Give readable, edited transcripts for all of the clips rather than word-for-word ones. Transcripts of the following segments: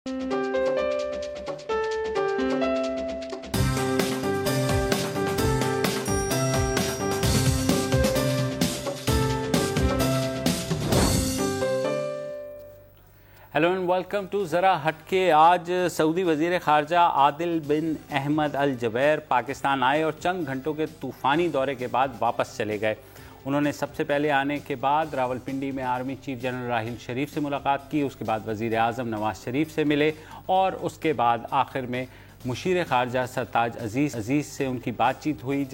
Hello and welcome to ذرا ہٹ کے. آج سعودی وزیر خارجہ عادل بن احمد الجبیر پاکستان آئے اور چند گھنٹوں کے طوفانی دورے کے بعد واپس چلے گئے. انہوں نے سب سے پہلے آنے کے بعد راولپنڈی میں army chief general Raheel Sharif سے ملاقات کی, اس کے بعد وزیر اعظم نواز شریف سے ملے اور اس کے بعد آخر میں مشیر خارجہ سرتاج عزیز سے ان کی بات چیت ہوئی,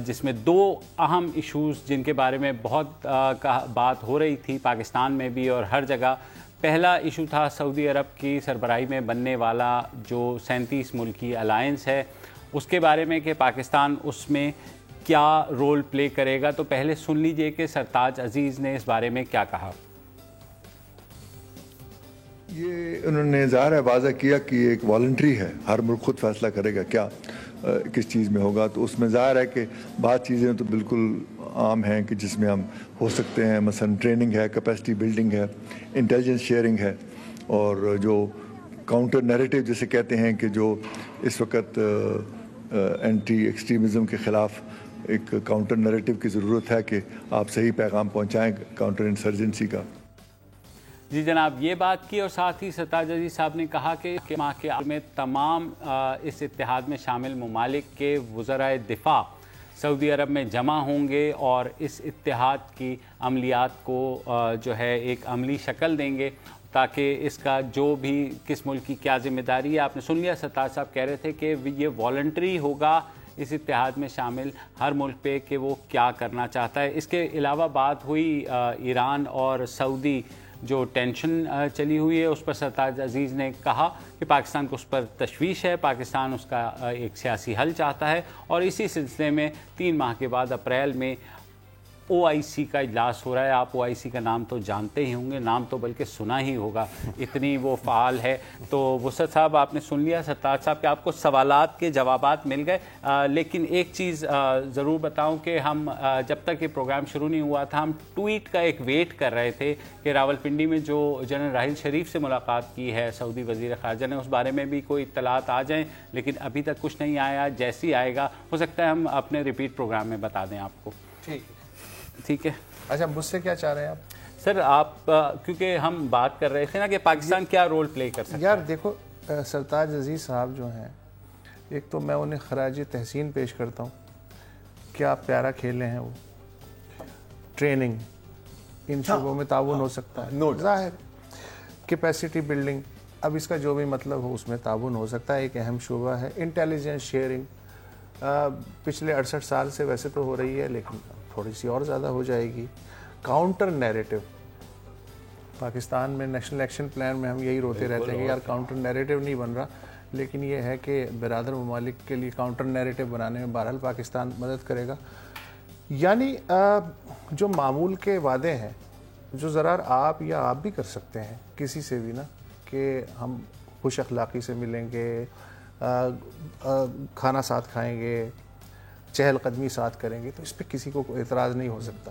جس میں دو اہم ایشوز جن کے بارے میں بہت بات ہو رہی تھی پاکستان میں بھی اور ہر جگہ. پہلا ایشو تھا سعودی عرب کی سربراہی میں بننے والا جو 37 ملکی الائنس ہے, اس کے بارے میں کہ پاکستان اس میں کیا رول پلے کرے گا. تو پہلے سن لیجئے کہ سرتاج عزیز نے اس بارے میں کیا کہا. یہ انہوں نے ظاہر ہے واضح کیا کہ یہ ایک والنٹری ہے, ہر ملک خود فیصلہ کرے گا کیا کس چیز میں ہوگا. تو اس میں ظاہر ہے کہ بعض چیزیں تو بالکل عام ہیں کہ جس میں ہم ہو سکتے ہیں, مثلا ٹریننگ ہے, کیپیسٹی بلڈنگ ہے, انٹیلیجنس شیئرنگ ہے, اور جو کاؤنٹر نیریٹو جسے کہتے ہیں کہ جو اس وقت اینٹی ایکسٹریمزم کے خلاف ایک کاؤنٹر نیریٹو کی ضرورت ہے کہ آپ صحیح پیغام پہنچائیں کاؤنٹر انسرجنسی کا. جی جناب, یہ بات کی اور ساتھ ہی سرتاج عزیز صاحب نے کہا کہ ماہ کے آخر میں تمام اس اتحاد میں شامل ممالک کے وزرائے دفاع سعودی عرب میں جمع ہوں گے اور اس اتحاد کی عملیات کو جو ہے ایک عملی شکل دیں گے, تاکہ اس کا جو بھی کس ملک کی کیا ذمہ داری ہے. آپ نے سن لیا سرتاج صاحب کہہ رہے تھے کہ یہ والنٹری ہوگا اس اتحاد میں شامل ہر ملک پہ کہ وہ کیا کرنا چاہتا ہے. اس کے علاوہ بات ہوئی ایران اور سعودی جو ٹینشن چلی ہوئی ہے اس پر سرتاج عزیز نے کہا کہ پاکستان کو اس پر تشویش ہے, پاکستان اس کا ایک سیاسی حل چاہتا ہے, اور اسی سلسلے میں 3 ماہ کے بعد اپریل میں OIC کا اجلاس ہو رہا ہے. آپ OIC کا نام تو جانتے ہی ہوں گے, نام تو بلکہ سنا ہی ہوگا, اتنی وہ فعال ہے. تو وسعت صاحب آپ نے سن لیا سرتاج صاحب کہ آپ کو سوالات کے جوابات مل گئے, لیکن ایک چیز ضرور بتاؤں کہ ہم جب تک یہ پروگرام شروع نہیں ہوا تھا ہم ٹویٹ کا ایک ویٹ کر رہے تھے کہ راولپنڈی میں جو جنرل راحیل شریف سے ملاقات کی ہے سعودی وزیر خارجہ نے, اس بارے میں بھی کوئی اطلاعات آ جائیں, لیکن ابھی تک کچھ نہیں آیا. جیسے ہی آئے گا ہو سکتا ہے ہم اپنے ریپیٹ پروگرام میں بتا دیں آپ کو. ٹھیک ہے. اچھا, مجھ سے کیا چاہ رہے ہیں آپ؟ سر آپ کیونکہ ہم بات کر رہے تھے نا کہ پاکستان کیا رول پلے کر سکتا ہے. یار دیکھو, سرتاج عزیز صاحب جو ہیں, ایک تو میں انہیں خراج تحسین پیش کرتا ہوں, کیا پیارا کھیلے ہیں وہ. ٹریننگ ان شعبوں میں تعاون ہو سکتا ہے, ظاہر کیپیسٹی بلڈنگ, اب اس کا جو بھی مطلب ہو اس میں تعاون ہو سکتا ہے, ایک اہم شعبہ ہے. انٹیلیجنس شیئرنگ پچھلے 68 سال سے ویسے تو ہو رہی ہے لیکن تھوڑی سی اور زیادہ ہو جائے گی. کاؤنٹر نیریٹو, پاکستان میں نیشنل ایکشن پلان میں ہم یہی روتے رہتے ہیں کہ یار کاؤنٹر نیریٹو نہیں بن رہا, لیکن یہ ہے کہ برادر ممالک کے لیے کاؤنٹر نیریٹو بنانے میں بہرحال پاکستان مدد کرے گا. یعنی جو معمول کے وعدے ہیں جو ذرا آپ یا آپ بھی کر سکتے ہیں کسی سے بھی نا, کہ ہم خوش اخلاقی سے ملیں گے, کھانا ساتھ کھائیں گے, چہل قدمی ساتھ کریں گے, تو اس پہ کسی کو کوئی اعتراض نہیں ہو سکتا.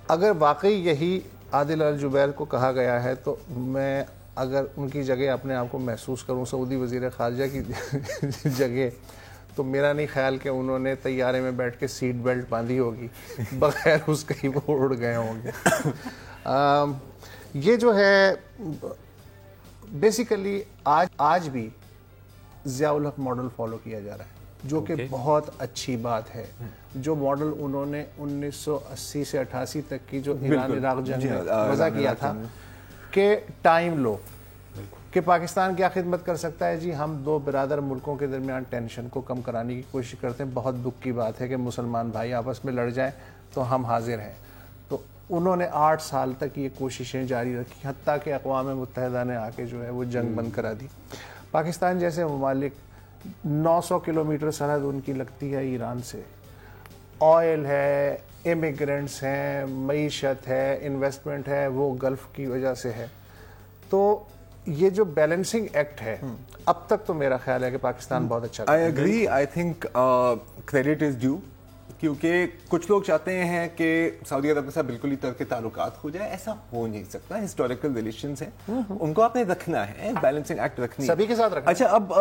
اگر واقعی یہی عادل الجبیر کو کہا گیا ہے تو میں اگر ان کی جگہ اپنے آپ کو محسوس کروں سعودی وزیر خارجہ کی جگہ, تو میرا نہیں خیال کہ انہوں نے طیارے میں بیٹھ کے سیٹ بیلٹ باندھی ہوگی, بغیر اس کے ہی وہ اڑ گئے ہوں گے. یہ جو ہے بیسیکلی آج بھی ضیاء الحق ماڈل فالو کیا جا رہا ہے, جو کہ بہت اچھی بات ہے. جو ماڈل انہوں نے 1980 سے 88 تک کی جو ایران عراق جنگ میں وضع کیا تھا کہ ٹائم لو, کہ پاکستان کیا خدمت کر سکتا ہے. جی ہم دو برادر ملکوں کے درمیان ٹینشن کو کم کرانے کی کوشش کرتے ہیں. بہت دکھ کی بات ہے کہ مسلمان بھائی آپس میں لڑ جائیں تو ہم حاضر ہیں. تو انہوں نے 8 سال تک یہ کوششیں جاری رکھی, حتیٰ کہ اقوام متحدہ نے آ کے جو ہے وہ جنگ بند کرا دی. پاکستان جیسے ممالک 900 کلومیٹر سرحد ان کی لگتی ہے ایران سے, آئل ہے, امیگرنٹس ہیں, معیشت ہے, انویسٹمنٹ ہے, وہ گلف کی وجہ سے ہے. تو یہ جو بیلنسنگ ایکٹ ہے اب تک تو میرا خیال ہے کہ پاکستان بہت اچھا. I agree. I think credit is due کیونکہ کچھ لوگ چاہتے ہیں کہ سعودی عرب کے ساتھ بالکل ہی ترک تعلقات ہو جائے. ایسا ہو نہیں سکتا. ہسٹوریکل ریلیشنز ہیں, ان کو آپ نے رکھنا ہے, بیلنسنگ ایکٹ رکھنی ہے سبھی کے ساتھ رکھنا. اچھا, اب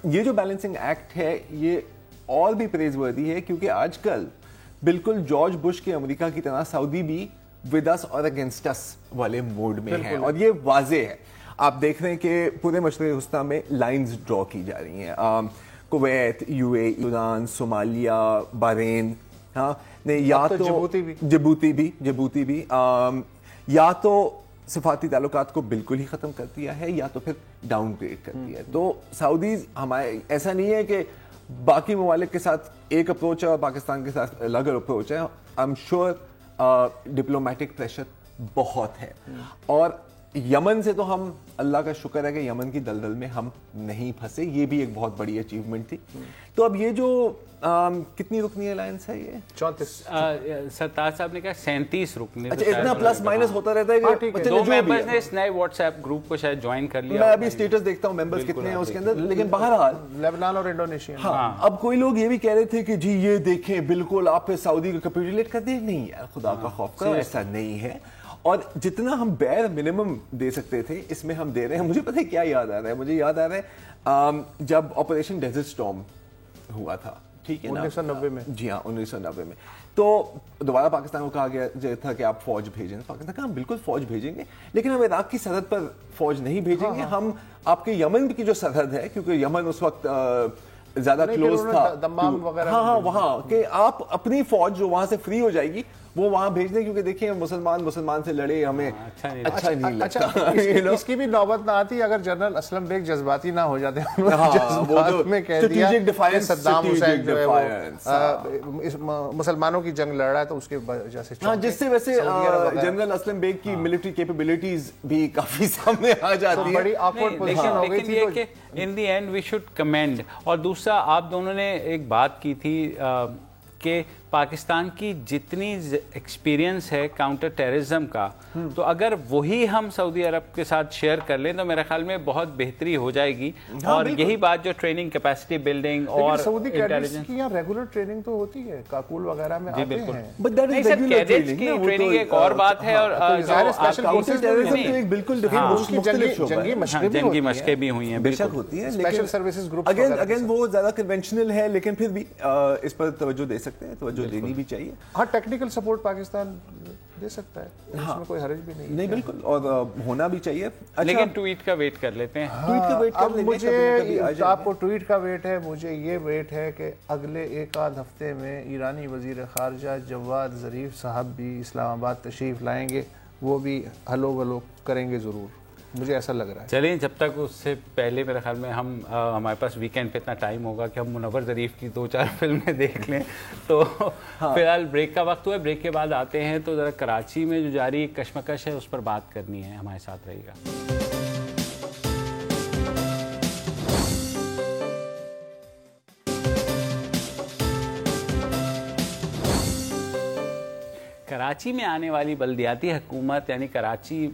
یہ جو بیلنسنگ ایکٹ ہے یہ اور بھی پریز وردی ہے, کیونکہ آج کل بالکل جارج بش کے امریکہ کی طرح سعودی بھی ود اس اور اگینسٹ اس والے موڈ میں ہے, اور یہ واضح ہے. آپ دیکھ رہے ہیں کہ پورے مشرق وسطیٰ میں لائنز ڈرا کی جا رہی ہیں. Kuwait, you a, Iran, Somalia, Bahrain, ہاں یا تو جبوتی بھی یا تو سفارتی تعلقات کو بالکل ہی ختم کر دیا ہے یا تو پھر ڈاؤن گریڈ کر دیا ہے. تو سعودیز ہمارے ایسا نہیں ہے کہ باقی ممالک کے ساتھ ایک اپروچ ہے اور پاکستان کے ساتھ الگ اپروچ ہے. I am sure diplomatic pressure بہت ہے, اور یمن سے تو ہم اللہ کا شکر ہے کہ یمن کی دلدل میں ہم نہیں پھنسے, یہ بھی ایک بہت بڑی اچیومنٹ تھی. تو اب یہ جو کتنی رکنی الائنس ہے یہ 34 سرتاج صاحب نے کہا 37 رکنی. اچھا, اتنا پلس مائنس ہوتا رہتا ہے کہ دو ممبرز نے اس نئے واٹس ایپ گروپ کو شاید جوائن کر لیا. میں ابھی اسٹیٹس دیکھتا ہوں ممبرز کتنے ہیں اس کے اندر, لیکن بہرحال لیبنان اور انڈونیشیا. ہاں, اب کوئی لوگ یہ بھی کہہ رہے تھے کہ جی یہ دیکھیں بالکل آپ پہ سعودی کو کیپیٹولیٹ کر دیں. نہیں یار, خدا کا خوف کرو, ایسا نہیں ہے. اور جتنا ہم بیر منیمم دے سکتے تھے اس میں ہم دے رہے ہیں. مجھے پتہ ہے کیا یاد آ رہا ہے, مجھے یاد آ رہا ہے جب آپریشن ڈیزرٹ اسٹارم ہوا تھا, ٹھیک ہے, 1990 میں. جی ہاں 1990 میں. تو دوبارہ پاکستان کو کہا گیا تھا کہ آپ فوج بھیجیں. پاکستان کہا ہم بالکل فوج بھیجیں گے, لیکن ہم عراق کی سرحد پر فوج نہیں بھیجیں گے. ہم آپ کے یمن کی جو سرحد ہے, کیونکہ یمن اس وقت زیادہ کلوز تھا, دمام وغیرہ, ہاں وہاں کہ آپ اپنی فوج جو وہاں سے فری ہو جائے گی وہ وہاں بھیج دیں, کیونکہ دیکھیں مسلمان سے لڑے ہمیں اچھا نہیں لگتا. اس کی بھی نوبت نہ آتی اگر جنرل اسلم بیگ جذباتی نہ ہو جاتے. جذبات میں کہہ دیا صدام حسین جو ہے وہ مسلمانوں کی جنگ لڑ رہا ہے تو اس کے وجہ سے, ہاں جس سے ویسے جنرل اسلم بیگ کی ملٹری کیپیبلٹیز بھی کافی سامنے آ جاتی ہیں. بڑی آکورڈ پوزیشن ہو گئی تھی. یہ کہ in the end we should commend. اور دوسرا, آپ دونوں نے ایک بات کی تھی کہ پاکستان کی جتنی ایکسپیرینس ہے کاؤنٹر ٹیررزم کا, تو اگر وہی ہم سعودی عرب کے ساتھ شیئر کر لیں تو میرے خیال میں بہت بہتری ہو جائے گی. اور یہی بات جو ٹریننگ کیپیسٹی بلڈنگ اور سعودی کیڈٹس کی یہاں ریگولر ٹریننگ تو ہوتی ہے, کاکول وغیرہ میں آتے ہیں. نہیں سر, کیڈٹس کی ٹریننگ ایک اور بات ہے, اور بالکل جنگی مشقیں بھی ہوئی ہیں, بے شک ہوتی ہیں, اسپیشل سروسز گروپ اگین وہ زیادہ کنونشنل ہے, لیکن پھر بھی اس پر توجہ دے سکتے ہیں, توجہ دینی بھی چاہیے. ہاں, ٹیکنیکل سپورٹ پاکستان دے سکتا ہے, اس میں کوئی حرج بھی نہیں. نہیں بالکل, اور ہونا بھی چاہیے. لیکن ٹویٹ کا ویٹ کر لیتے ہیں. ٹویٹ کا ویٹ کر لیں گے. مجھے آپ کو ٹویٹ کا ویٹ ہے, مجھے یہ ویٹ ہے کہ اگلے ایک آدھ ہفتے میں ایرانی وزیر خارجہ جواد ظریف صاحب بھی اسلام آباد تشریف لائیں گے, وہ بھی ہلو ولو کریں گے ضرور, مجھے ایسا لگ رہا ہے. چلیں, جب تک اس سے پہلے میرے خیال میں ہمارے پاس ویکینڈ پہ اتنا ٹائم ہوگا کہ ہم منور ظریف کی 2-4 فلمیں دیکھ لیں. تو فی الحال بریک کا وقت ہوا ہے, بریک کے بعد آتے ہیں. تو ذرا کراچی میں جو جاری کشمکش ہے اس پر بات کرنی ہے, ہمارے ساتھ رہے گا. کراچی میں آنے والی بلدیاتی حکومت, یعنی کراچی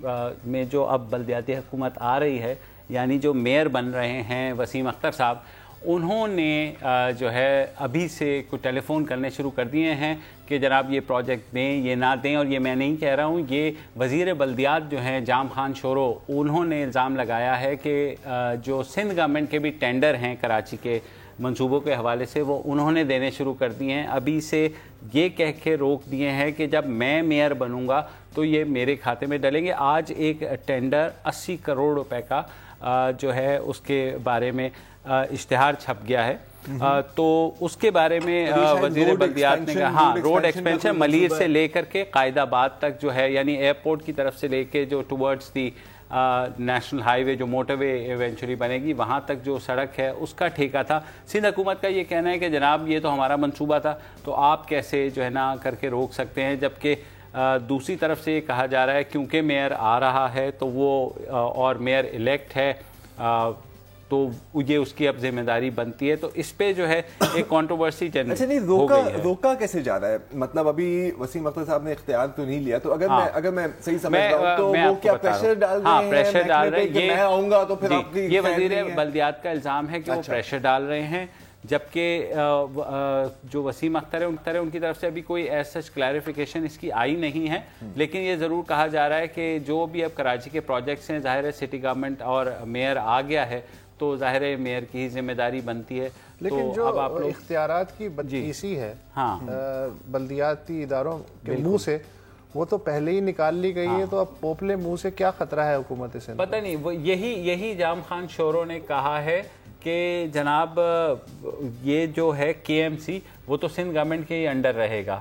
میں جو اب بلدیاتی حکومت آ رہی ہے, یعنی جو میئر بن رہے ہیں وسیم اختر صاحب, انہوں نے جو ہے ابھی سے کچھ ٹیلی فون کرنے شروع کر دیے ہیں کہ جناب یہ پروجیکٹ دیں, یہ نہ دیں. اور یہ میں نہیں کہہ رہا ہوں, یہ وزیر بلدیات جو ہیں جام خان شورو, انہوں نے الزام لگایا ہے کہ جو سندھ گورنمنٹ کے بھی ٹینڈر ہیں کراچی کے منصوبوں کے حوالے سے, وہ انہوں نے دینے شروع کر دیے ہیں. ابھی سے یہ کہہ کے روک دیے ہیں کہ جب میں میئر بنوں گا تو یہ میرے کھاتے میں ڈلیں گے. آج ایک ٹینڈر 80 کروڑ روپے کا جو ہے اس کے بارے میں اشتہار چھپ گیا ہے. تو اس کے بارے میں وزیر بلدیات نے کہا, ہاں, روڈ ایکسپینشن ملیر سے لے کر کے قائد آباد تک جو ہے, یعنی ایئرپورٹ کی طرف سے لے کے جو ٹورڈز دی نیشنل ہائی وے, جو موٹر وے ایونچولی بنے گی, وہاں تک جو سڑک ہے اس کا ٹھیکہ تھا. سندھ حکومت کا یہ کہنا ہے کہ جناب یہ تو ہمارا منصوبہ تھا, تو آپ کیسے جو ہے نا کر کے روک سکتے ہیں. جبکہ دوسری طرف سے یہ کہا جا رہا ہے کیونکہ میئر آ رہا ہے تو وہ, اور میئر الیکٹ ہے, تو یہ اس کی اب ذمہ داری بنتی ہے. تو اس پہ جو ہے ایک کنٹروورسی جن ہو گئی ہے. روکا کیسے جا رہا ہے, مطلب ابھی وسیم اختر صاحب نے اختیار تو نہیں لیا, تو اگر میں صحیح سمجھ رہا ہوں تو وہ کیا پریشر ڈال رہے ہیں, پریشر ڈال رہے ہیں, میں آؤں گا تو پھر آپ کی, یہ وزیر بلدیات کا الزام ہے کہ وہ پریشر ڈال رہے ہیں. جبکہ جو وسیم اختر ہے ان کی طرف سے ابھی کوئی ایسا کلیریفیکیشن اس کی آئی نہیں ہے، لیکن یہ ضرور کہا جا رہا ہے کہ جو بھی اب کراچی کے پروجیکٹس ہیں، ظاہر ہے سٹی گورنمنٹ اور میئر آ گیا ہے تو ظاہر ہے میئر کی ہی ذمہ داری بنتی ہے. لیکن جو اختیارات کی بدتیسی ہے بلدیاتی اداروں کے منہ سے، وہ تو پہلے ہی نکال لی گئی ہے، تو اب پوپلے منہ سے کیا خطرہ ہے حکومت سندھ؟ پتہ نہیں، وہ یہی جام خان شورو نے کہا ہے کہ جناب یہ جو ہے کے ایم سی وہ تو سندھ گورنمنٹ کے ہی انڈر رہے گا.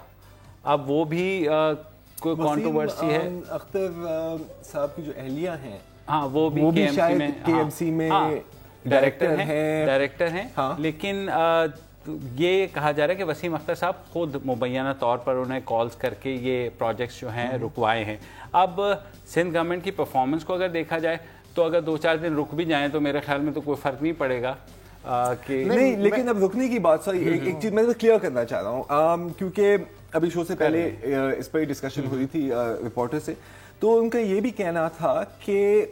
اب وہ بھی کوئی کانٹروورسی ہے. اختر صاحب کی جو اہلیہ ہیں وہ بھی شاید کے ایم سی میں ڈائریکٹر ہیں، لیکن یہ کہا جا رہا ہے کہ وسیم اختر صاحب خود مبینہ طور پر انہیں کالز کر کے یہ پروجیکٹس جو ہیں رکوائے ہیں. اب سندھ گورنمنٹ کی پرفارمنس کو اگر دیکھا جائے تو اگر 2-4 دن رک بھی جائیں تو میرے خیال میں تو کوئی فرق نہیں پڑے گا کہ نہیں. لیکن اب رکنے کی بات ایک چیز میں کلیئر کرنا چاہ رہا ہوں، کیونکہ ابھی شو سے پہلے اس پر ڈسکشن ہوئی تھی رپورٹر سے، تو ان کا یہ بھی کہنا تھا کہ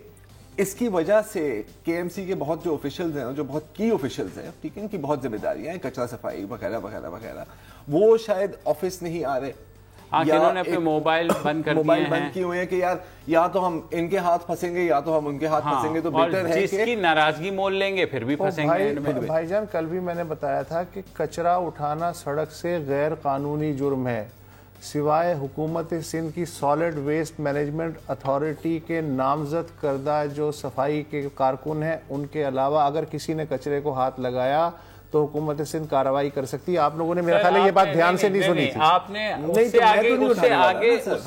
اس کی وجہ سے کے ایم سی کے بہت جو آفیشلز ہیں، جو بہت کی آفیشلز ہیں، ٹھیک ہے، ان کی بہت ذمہ داریاں ہیں، کچرا صفائی وغیرہ وغیرہ وغیرہ، وہ شاید آفس نہیں آ رہے، انہوں نے اپنے موبائل بند کیے ہوئے ہیں کہ یار یا تو ہم ان کے ہاتھ پھنسیں گے یا تو ہم ان کے ہاتھ پھنسیں گے، تو بہتر ہے جس کی ناراضگی مول لیں گے پھر بھی پھنسیں گے. بھائی جان کل بھی میں نے بتایا تھا کہ کچرا اٹھانا سڑک سے غیر قانونی جرم ہے، سوائے حکومت سندھ کی سالڈ ویسٹ مینجمنٹ اتھارٹی کے نامزد کردہ جو صفائی کے کارکن ہیں ان کے علاوہ اگر کسی نے کچرے کو ہاتھ لگایا تو حکومت سندھ کارروائی کر سکتی ہے. آپ لوگوں نے میرا خیال ہے یہ بات دھیان سے نہیں سنی تھی. آپ نے اس سے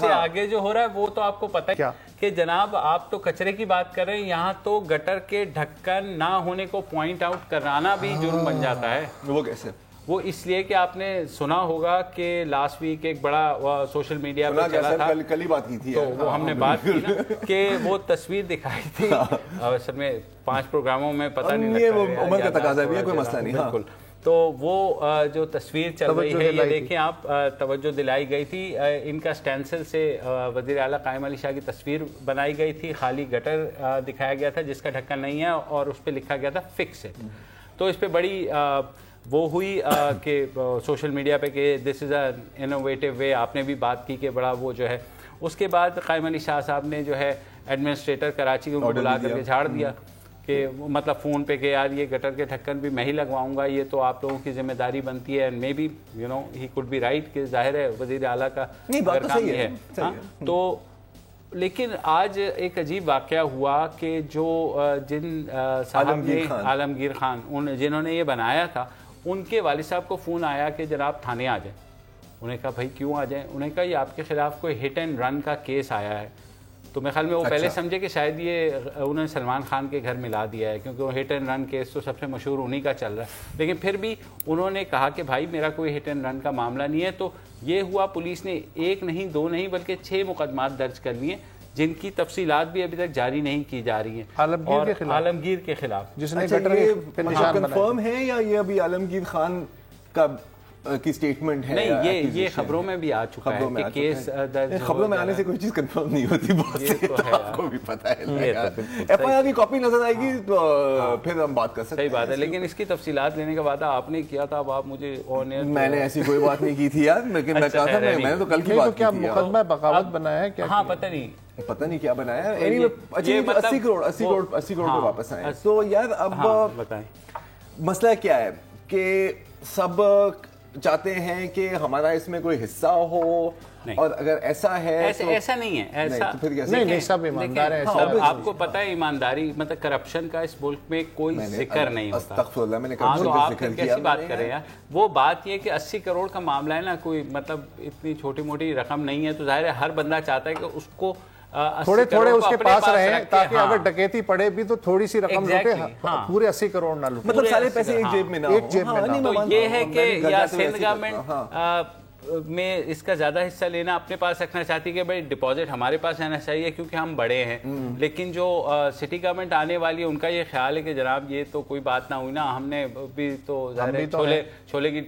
آگے جو ہو رہا ہے وہ تو آپ کو پتہ ہے کہ جناب آپ تو کچرے کی بات کر رہے ہیں، یہاں تو گٹر کے ڈھکن نہ ہونے کو پوائنٹ آؤٹ کرانا بھی جرم بن جاتا ہے. وہ کیسے؟ وہ اس لیے کہ آپ نے سنا ہوگا کہ لاسٹ ویک ایک بڑا سوشل میڈیا پہ چلا تھا، کل ہی بات کی تھی، تو وہ ہم نے بات کی نا کہ وہ تصویر دکھائی تھی اصل میں 5 پروگراموں میں پتہ نہیں لگتا، عمر کا تقاضا بھی ہے، کوئی مسئلہ نہیں. بالکل. تو وہ جو تصویر چل رہی ہے یہ دیکھیں آپ، توجہ دلائی گئی تھی، ان کا سٹینسل سے وزیر اعلیٰ قائم علی شاہ کی تصویر بنائی گئی تھی، خالی گٹر دکھایا گیا تھا جس کا ڈھکن نہیں ہے اور اس پہ لکھا گیا تھا فکس اٹ. تو اس پہ بڑی وہ ہوئی کہ سوشل میڈیا پہ کہ دس از اے انوویٹو وے، آپ نے بھی بات کی کہ بڑا وہ جو ہے. اس کے بعد قائم علی شاہ صاحب نے جو ہے ایڈمنسٹریٹر کراچی کو بلا کر کے جھاڑ دیا کہ مطلب فون پہ کہ یار یہ گٹر کے ڈھکن بھی میں ہی لگواؤں گا، یہ تو آپ لوگوں کی ذمہ داری بنتی ہے. And may be you know he could be right کہ ظاہر ہے وزیر اعلیٰ کا کام یہ ہے. تو لیکن آج ایک عجیب واقعہ ہوا کہ جو جن صاحب نے عالمگیر خان جنہوں نے یہ بنایا تھا، ان کے والد صاحب کو فون آیا کہ جناب تھانے آ جائیں. انہیں کہا بھائی کیوں آ جائیں؟ انہیں کہا یہ آپ کے خلاف کوئی ہٹ اینڈ رن کا کیس آیا ہے. تو میرے خیال میں وہ پہلے سمجھے کہ شاید یہ انہوں نے سلمان خان کے گھر ملا دیا ہے، کیونکہ وہ ہٹ اینڈ رن کیس تو سب سے مشہور انہی کا چل رہا ہے. لیکن پھر بھی انہوں نے کہا کہ بھائی میرا کوئی ہٹ اینڈ رن کا معاملہ نہیں ہے. تو یہ ہوا، پولیس نے 1 نہیں 2 نہیں بلکہ 6 مقدمات درج کر لیے جن کی تفصیلات بھی ابھی تک جاری نہیں کی جا رہی ہیں. عالمگیر کے خلاف جس نے کنفرم ہے یا یہ ابھی عالمگیر خان کا کی سٹیٹمنٹ ہے؟ نہیں، یہ خبروں میں بھی آ چکا ہے کہ کیس درج. خبروں میں آنے سے کوئی چیز کنفرم نہیں ہوتی، آپ کو بھی پتہ ہے. ایف آئی آر کی کاپی نظر آئے گی تو پھر ہم بات کر سکتے ہیں. صحیح بات ہے، لیکن اس کی تفصیلات لینے کا وعدہ آپ نے کیا تھا. اب آپ مجھے میں نے ایسی کوئی بات نہیں کی تھی یار، لیکن میں کہا تھا میں نے تو کل کی بات کی تھی. کیا مقدمہ بغاوت بنایا ہے کیا؟ ہاں پتہ نہیں کیا بنایا. 80 کروڑ پہ واپس آئے. تو یار اب مسئلہ کیا ہے کہ سب چاہتے ہیں کہ ہمارا اس میں کوئی حصہ ہو، اور اگر ایسا ہے ایسا نہیں ہے، ایسا نہیں، سب ایماندار ہیں. آپ کو پتہ ہے ایمانداری مطلب کرپشن کا اس ملک میں کوئی ذکر نہیں ہوتا. استغفر اللہ، میں نے تو آپ کیسی بات کر رہے ہیں؟ وہ بات یہ کہ 80 کروڑ کا معاملہ ہے نا، کوئی مطلب اتنی چھوٹی موٹی رقم نہیں ہے. تو ظاہر ہے ہر بندہ چاہتا ہے کہ اس کو تھوڑے اس کے پاس رہیں تاکہ اگر ڈکیتی پڑے بھی تو تھوڑی سی رقم لوٹے، پورے 80 کروڑ نہ لوٹے، مطلب سارے پیسے ایک جیب میں نہ ہوں. تو یہ ہے کہ یا سندھ گورنمنٹ میں اس کا زیادہ حصہ لینا اپنے پاس رکھنا چاہتی ہے کہ بھائی ڈپازٹ ہمارے پاس رہنا چاہیے کیونکہ ہم بڑے ہیں. لیکن جو سٹی گورنمنٹ آنے والی ہے ان کا یہ خیال ہے کہ جناب یہ تو کوئی بات نہ ہوئی نا، ہم نے بھی تو چھولے کی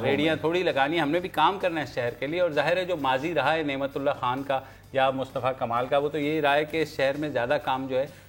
ریڑیاں تھوڑی لگانی، ہم نے بھی کام کرنا ہے شہر کے لیے. اور ظاہر ہے جو ماضی رہا ہے نعمت اللہ خان کا یا مصطفیٰ کمال کا، وہ تو یہی رہا ہے کہ اس شہر میں زیادہ کام جو ہے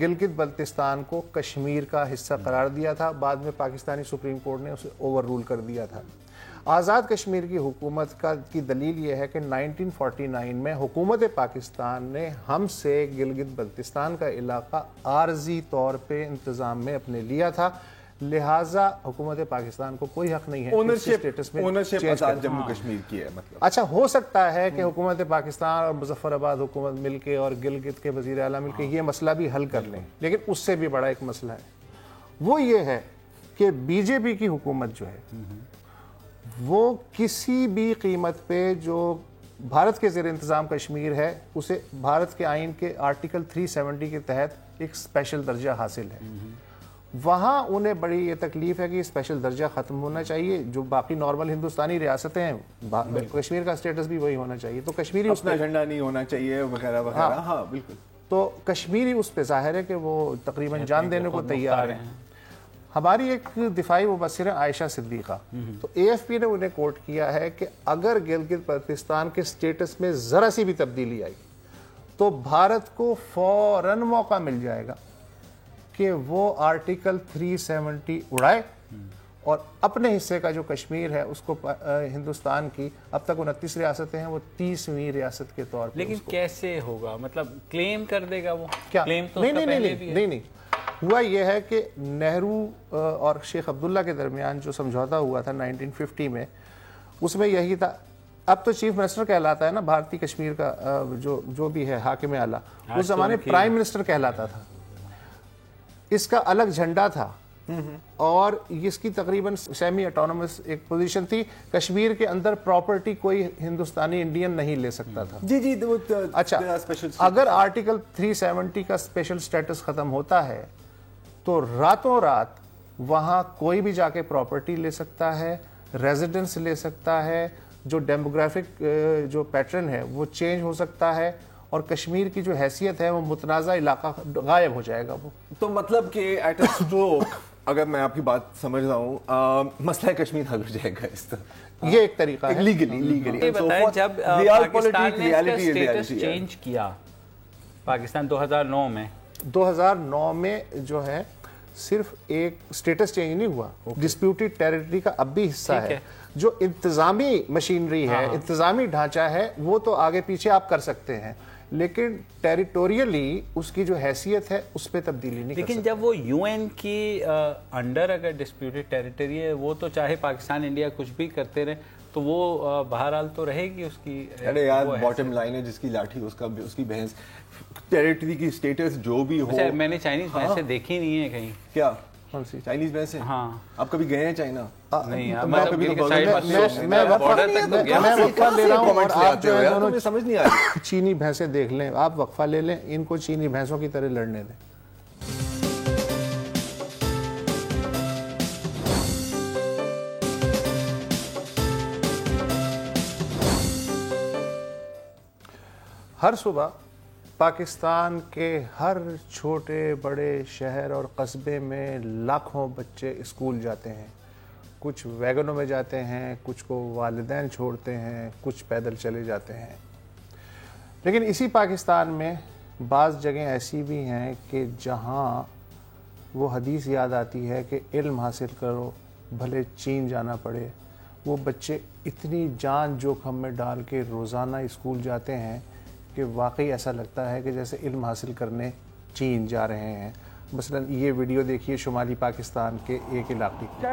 گلگت بلتستان کو کشمیر کا حصہ قرار دیا تھا، بعد میں پاکستانی سپریم کورٹ نے اسے اوور رول کر دیا تھا۔ آزاد کشمیر کی حکومت کی دلیل یہ ہے کہ 1949 میں حکومت پاکستان نے ہم سے گلگت بلتستان کا علاقہ عارضی طور پہ انتظام میں اپنے لیا تھا، لہٰذا حکومت پاکستان کو کوئی حق نہیں ہے اونرشپ آزاد جموں کشمیر کی ہے۔ مطلب اچھا ہو سکتا ہے کہ حکومت پاکستان اور مظفر آباد حکومت مل کے اور گلگت کے وزیر اعلیٰ مل کے یہ مسئلہ بھی حل کر لیں، لیکن اس سے بھی بڑا ایک مسئلہ ہے، وہ یہ ہے کہ بی جے پی کی حکومت جو ہے وہ کسی بھی قیمت پہ جو بھارت کے زیر انتظام کشمیر ہے اسے بھارت کے آئین کے آرٹیکل 370 کے تحت ایک اسپیشل درجہ حاصل ہے۔ وہاں انہیں بڑی یہ تکلیف ہے کہ یہ اسپیشل درجہ ختم ہونا چاہیے، جو باقی نارمل ہندوستانی ریاستیں ہیں کشمیر کا اسٹیٹس بھی وہی ہونا چاہیے، تو کشمیری اپنا ایجنڈا نہیں ہونا چاہیے وغیرہ وغیرہ۔ ہاں بالکل، تو کشمیری اس پہ ظاہر ہے کہ وہ تقریباً جان دینے کو تیار ہیں۔ ہماری ایک دفاعی مبصر ہے عائشہ صدیقہ، تو اے ایف پی نے انہیں کوٹ کیا ہے کہ اگر گلگت بلتستان کے اسٹیٹس میں ذرا سی بھی تبدیلی آئی تو بھارت کو فوراً موقع مل جائے گا کہ وہ آرٹیکل 370 اڑائے اور اپنے حصے کا جو کشمیر ہے اس کو ہندوستان کی اب تک 29 ریاستیں ہیں وہ 30ویں ریاست کے طور پر۔ لیکن کیسے ہوگا؟ مطلب کلیم کر دے گا وہ؟ کیا؟ کلیم تو نہیں، ہوا یہ ہے کہ نہرو اور شیخ عبداللہ کے درمیان جو سمجھوتا ہوا تھا 1950 میں، اس میں یہی تھا، اب تو چیف منسٹر کہلاتا ہے نا بھارتی کشمیر کا جو بھی ہے حاکم اعلیٰ، اس زمانے پرائم منسٹر کہلاتا تھا، اس کا الگ جھنڈا تھا اور اس کی تقریباً سیمی اٹونومس ایک پوزیشن تھی، کشمیر کے اندر پراپرٹی کوئی ہندوستانی انڈین نہیں لے سکتا تھا۔ جی اچھا، اگر آرٹیکل 370 کا اسپیشل سٹیٹس ختم ہوتا ہے تو راتوں رات وہاں کوئی بھی جا کے پراپرٹی لے سکتا ہے، ریزیڈنس لے سکتا ہے، جو ڈیموگرافک جو پیٹرن ہے وہ چینج ہو سکتا ہے، اور کشمیر کی جو حیثیت ہے وہ متنازع علاقہ غائب ہو جائے گا وہ۔ تو مطلب کہ ایٹ اے اسٹروک اگر میں آپ کی بات سمجھ رہا ہوں مسئلہ کشمیر حل ہو جائے گا اس طرح، یہ ایک طریقہ ہے لیگلی۔ جب پاکستان نے اس کا اسٹیٹس چینج کیا، پاکستان 2009 میں جو ہے صرف ایک اسٹیٹس چینج نہیں ہوا، ڈسپیوٹڈ ٹیریٹری کا اب بھی حصہ ہے، جو انتظامی مشینری ہے، انتظامی ڈھانچہ ہے، وہ تو آگے پیچھے آپ کر سکتے ہیں، لیکن ٹیریٹوریلی اس کی جو حیثیت ہے اس پہ تبدیلی نہیں کر سکتے۔ لیکن جب وہ یو این کی انڈر اگر ڈسپیوٹڈ ٹیریٹری ہے، وہ تو چاہے پاکستان انڈیا کچھ بھی کرتے رہے تو وہ بہرحال تو رہے گی اس کی۔ ارے یار باٹم لائن ہے جس کی لاٹھی اس کی بھینس، ٹیریٹری کی اسٹیٹس جو بھی ہو۔ میں نے چائنیز بھینسیں دیکھی نہیں ہیں کہیں۔ کیا کون سی چائنیز بھینسیں؟ ہاں، آپ کبھی گئے ہیں چائنا؟ نہیں، میں وقفہ لے رہا ہوں اور آپ جو ہے دونوں سمجھ نہیں آ رہی۔ چینی بھینسیں دیکھ لیں، آپ وقفہ لے لیں، ان کو چینی بھینسوں کی طرح لڑنے دیں۔ ہر صبح پاکستان کے ہر چھوٹے بڑے شہر اور قصبے میں لاکھوں بچے اسکول جاتے ہیں، کچھ ویگنوں میں جاتے ہیں، کچھ کو والدین چھوڑتے ہیں، کچھ پیدل چلے جاتے ہیں۔ لیکن اسی پاکستان میں بعض جگہیں ایسی بھی ہیں کہ جہاں وہ حدیث یاد آتی ہے کہ علم حاصل کرو بھلے چین جانا پڑے، وہ بچے اتنی جان جوکھم میں ڈال کے روزانہ اسکول جاتے ہیں کہ واقعی ایسا لگتا ہے کہ جیسے علم حاصل کرنے چین جا رہے ہیں۔ مثلا یہ ویڈیو دیکھیے شمالی پاکستان کے ایک علاقے کی۔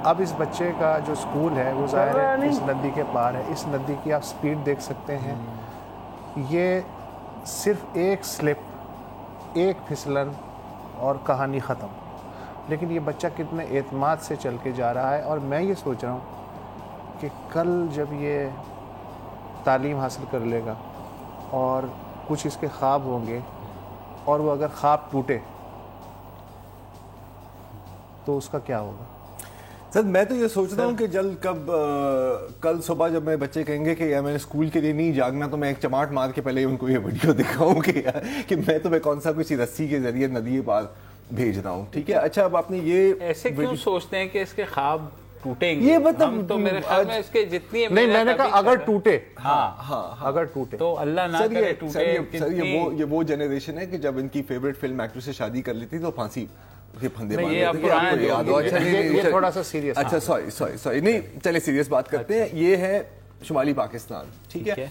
اب اس بچے کا جو اسکول ہے وہ ظاہر ہے اس ندی کے پار ہے، اس ندی کی آپ سپیڈ دیکھ سکتے ہیں، یہ صرف ایک سلپ، ایک پھسلن اور کہانی ختم۔ لیکن یہ بچہ کتنے اعتماد سے چل کے جا رہا ہے، اور میں یہ سوچ رہا ہوں کہ کل جب یہ تعلیم حاصل کر لے گا اور کچھ اس کے خواب ہوں گے اور وہ اگر خواب ٹوٹے تو اس کا کیا ہوگا؟ سر میں تو یہ سوچ رہا ہوں کہ جلد کل صبح جب میں بچے کہیں گے کہ یار میں نے اسکول کے لیے نہیں جاگنا تو میں ایک چماٹ مار کے پہلے ان کو یہ ویڈیو دکھاؤں کہ میں تمہیں کون سا کسی رسی کے ذریعے ندی پار بھیج رہا ہوں. ٹھیک ہے, اچھا اب آپ نے یہ ایسے کیوں سوچتے ہیں کہ اس کے خواب ٹوٹیں گے؟ یہ مطلب تو میرے خیال میں اس کے جتنی نہیں, میں نے کہا اگر ٹوٹے, ہاں اگر ٹوٹے تو اللہ نہ کرے ٹوٹے. سر یہ وہ جنریشن ہے کہ جب ان کی فیوریٹ فلم ایکٹر سے شادی کر لیتی تو پھانسی کے پھندے تھوڑا سا سیریس. اچھا سوری نہیں, چلے سیریس بات کرتے ہیں. یہ ہے شمالی پاکستان. ٹھیک ہے,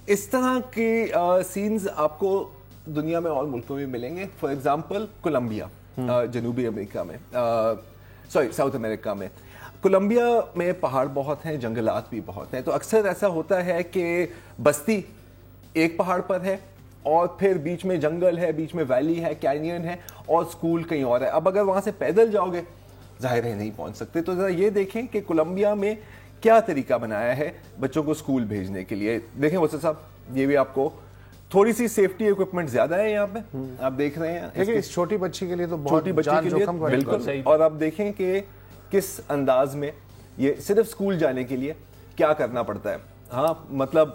اس طرح کے سینز آپ کو دنیا میں اور ملکوں میں ملیں گے. فار ایگزامپل کولمبیا, جنوبی امریکہ میں, ساؤتھ امریکہ میں. کولمبیا میں پہاڑ بہت ہیں, جنگلات بھی بہت ہیں, تو اکثر ایسا ہوتا ہے کہ بستی ایک پہاڑ پر ہے اور پھر بیچ میں جنگل ہے, بیچ میں ویلی ہے, کینین ہے, اور اسکول کہیں اور ہے. اب اگر وہاں سے پیدل جاؤ گے ظاہر ہے نہیں پہنچ سکتے. تو ذرا یہ دیکھیں کہ کولمبیا میں کیا طریقہ بنایا ہے بچوں کو اسکول بھیجنے کے لیے. دیکھیں وسط صاحب, یہ بھی آپ کو تھوڑی سی سیفٹی ایکوپمنٹ زیادہ ہے یہاں پہ, آپ دیکھ رہے ہیں. لیکن اس چھوٹی بچی کے لیے تو چھوٹی بچی کے لیے بالکل. اور آپ دیکھیں کہ کس انداز میں یہ صرف اسکول جانے کے لیے کیا کرنا پڑتا ہے. ہاں مطلب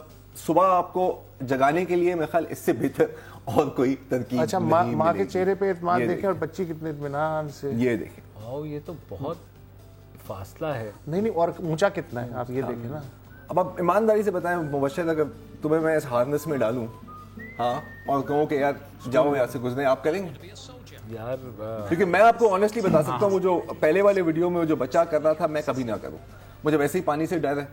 صبح آپ کو جگانے کے لیے میرے خیال اس سے بہتر اور کوئی ترکیب. اچھا, ماں کے چہرے پہ اعتماد دیکھیں اور بچی کتنے اطمینان سے, یہ دیکھیں. یہ تو بہت فاصلہ ہے. نہیں, اور اونچا کتنا ہے آپ یہ دیکھیں نا. اب آپ ایمانداری سے بتائیں مبشر, اگر تمہیں میں اس ہارنس میں ڈالوں ہاں اور کہوں کہ یار جاؤ یہاں سے گزرے, آپ کریں گے یار؟ کیونکہ میں آپ کو آنیسٹلی بتا سکتا ہوں, وہ جو پہلے والے ویڈیو میں جو بچہ کر رہا تھا میں کبھی نہ کروں. مجھے ویسے ہی پانی سے ڈر ہے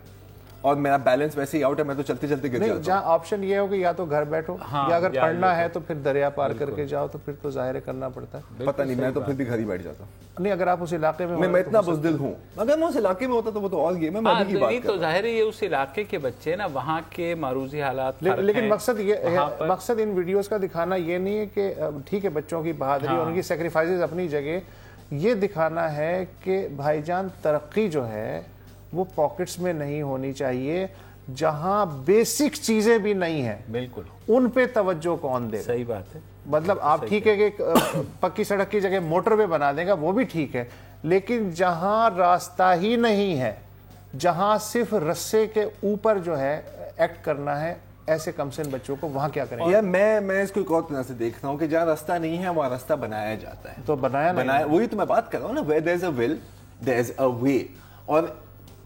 اور میرا بیلنس ویسے ہی آؤٹ ہے, میں تو چلتے چلتے گر جاتا ہوں. جہاں آپشن یہ ہو کہ یا تو گھر بیٹھو یا اگر پڑھنا ہے تو پھر دریا پار کر کے جاؤ, تو پھر تو ظاہر کرنا پڑتا ہے. پتہ نہیں, میں تو پھر بھی گھر ہی بیٹھ جاتا ہوں. نہیں, اگر آپ اس علاقے میں اتنا بزدل ہوں, اگر میں اس علاقے میں ہوتا تو وہ تو اور گیم ہے. میں کی بات تو ظاہر ہے یہ اس علاقے کے بچے نا, وہاں کے معروضی حالات. لیکن مقصد یہ مقصد ان ویڈیوز کا دکھانا یہ نہیں ہے کہ ٹھیک ہے بچوں کی بہادری اور ان کی سیکریفائسز اپنی جگہ, یہ دکھانا ہے کہ بھائی جان ترقی جو ہے وہ پاکٹس میں نہیں ہونی چاہیے. جہاں بیسک چیزیں بھی نہیں ہیں بالکل ان پہ توجہ کون دے. صحیح بات ہے. مطلب آپ ٹھیک ہے کہ پکی سڑک کی جگہ موٹر وے بنا دے گا, وہ بھی ٹھیک ہے, لیکن جہاں راستہ ہی نہیں ہے, جہاں صرف رسے کے اوپر جو ہے ایکٹ کرنا ہے, ایسے کم سن بچوں کو وہاں کیا کریں گے؟ یار میں اس کو ایک اور طرح سے دیکھتا ہوں کہ جہاں راستہ نہیں ہے وہاں راستہ بنایا جاتا ہے. تو بنایا وہی تو میں بات کر رہا ہوں نا, where there is a will there is a way. اور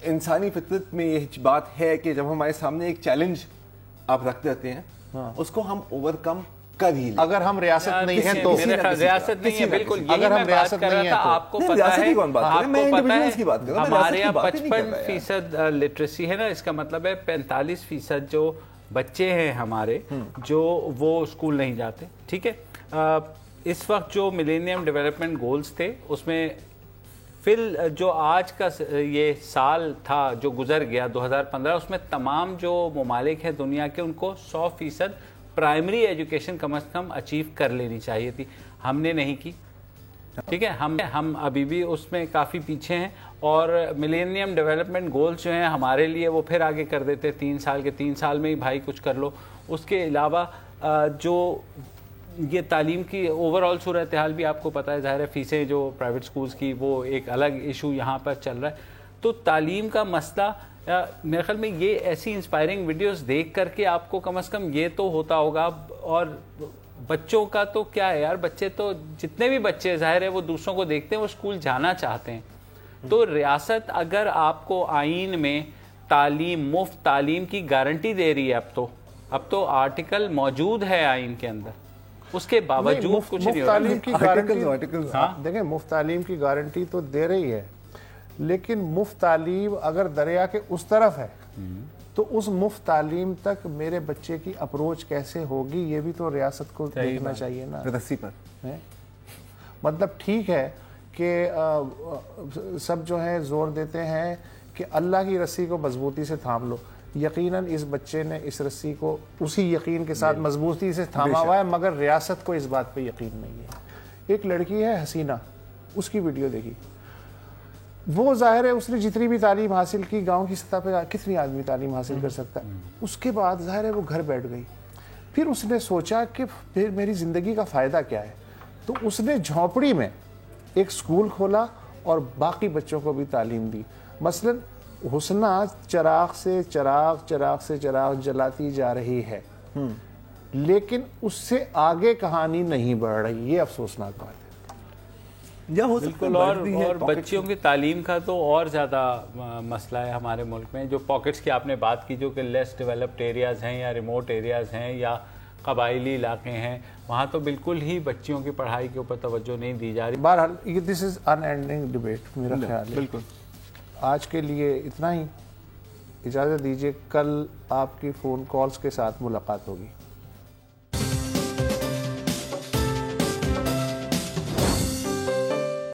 انسانی فطرت میں یہ بات ہے کہ جب ہمارے سامنے ایک چیلنج آپ رکھ دیتے ہیں اس کو ہم اوور کم کر ہی لیں. اگر ہم ریاست نہیں ہے تو ریاست نہیں ہے بالکل, اگر ہم ریاست نہیں ہے تو آپ کو پتا ہے ہمارے یہاں 55% لٹریسی ہے نا, اس کا مطلب ہے 45% جو بچے ہیں ہمارے جو وہ اسکول نہیں جاتے. ٹھیک ہے, اس وقت جو ملینیم ڈیولپمنٹ گولز تھے اس میں جو آج کا یہ سال تھا جو گزر گیا 2015, اس میں تمام جو ممالک ہیں دنیا کے ان کو 100% پرائمری ایجوکیشن کم از کم اچیو کر لینی چاہیے تھی. ہم نے نہیں کی. ٹھیک ہے, ہم ابھی بھی اس میں کافی پیچھے ہیں, اور ملینیم ڈیولپمنٹ گولز جو ہیں ہمارے لیے وہ پھر آگے کر دیتے 3 سال کے, 3 سال میں ہی بھائی کچھ کر لو. اس کے علاوہ جو یہ تعلیم کی اوور آل صورتحال بھی آپ کو پتہ ہے, ظاہر ہے فیسیں جو پرائیویٹ سکولز کی وہ ایک الگ ایشو یہاں پر چل رہا ہے. تو تعلیم کا مسئلہ میرے خیال میں یہ ایسی انسپائرنگ ویڈیوز دیکھ کر کے آپ کو کم از کم یہ تو ہوتا ہوگا. اور بچوں کا تو کیا ہے یار, بچے تو جتنے بھی بچے ظاہر ہے وہ دوسروں کو دیکھتے ہیں, وہ اسکول جانا چاہتے ہیں. تو ریاست اگر آپ کو آئین میں تعلیم, مفت تعلیم کی گارنٹی دے رہی ہے, اب تو آرٹیکل موجود ہے آئین کے اندر, اس کے باوجود کچھ نہیں ہو رہا. دیکھیں مفت تعلیم کی گارنٹی تو دے رہی ہے, لیکن مفت تعلیم اگر دریا کے اس طرف ہے تو اس مفت تعلیم تک میرے بچے کی اپروچ کیسے ہوگی یہ بھی تو ریاست کو دیکھنا چاہیے نا. رسی پر مطلب ٹھیک ہے کہ سب جو ہیں زور دیتے ہیں کہ اللہ کی رسی کو مضبوطی سے تھام لو. یقیناً اس بچے نے اس رسی کو اسی یقین کے ساتھ مضبوطی سے تھاما ہوا ہے, مگر ریاست کو اس بات پہ یقین نہیں ہے. ایک لڑکی ہے حسینہ, اس کی ویڈیو دیکھی, وہ ظاہر ہے اس نے جتنی بھی تعلیم حاصل کی گاؤں کی سطح پہ کتنی آدمی تعلیم حاصل کر سکتا ہے, اس کے بعد ظاہر ہے وہ گھر بیٹھ گئی. پھر اس نے سوچا کہ پھر میری زندگی کا فائدہ کیا ہے, تو اس نے جھونپڑی میں ایک سکول کھولا اور باقی بچوں کو بھی تعلیم دی. مثلاً حسنہ چراغ سے چراغ جلاتی جا رہی ہے لیکن اس سے آگے کہانی نہیں بڑھ رہی. یہ افسوسناک بات ہے. یا ہو سکتا بالکل. اور بچیوں کی تعلیم کا تو اور زیادہ مسئلہ ہے ہمارے ملک میں. جو پاکٹس کی آپ نے بات کی جو کہ لیس ڈیولپڈ ایریاز ہیں یا ریموٹ ایریاز ہیں یا قبائلی علاقے ہیں, وہاں تو بالکل ہی بچیوں کی پڑھائی کے اوپر توجہ نہیں دی جا رہی. بہرحال یہ دس از ان اینڈنگ ڈبیٹ میرا خیال ہے. بالکل. آج کے لیے اتنا ہی. اجازت دیجیے, کل آپ کی فون کالز کے ساتھ ملاقات ہوگی.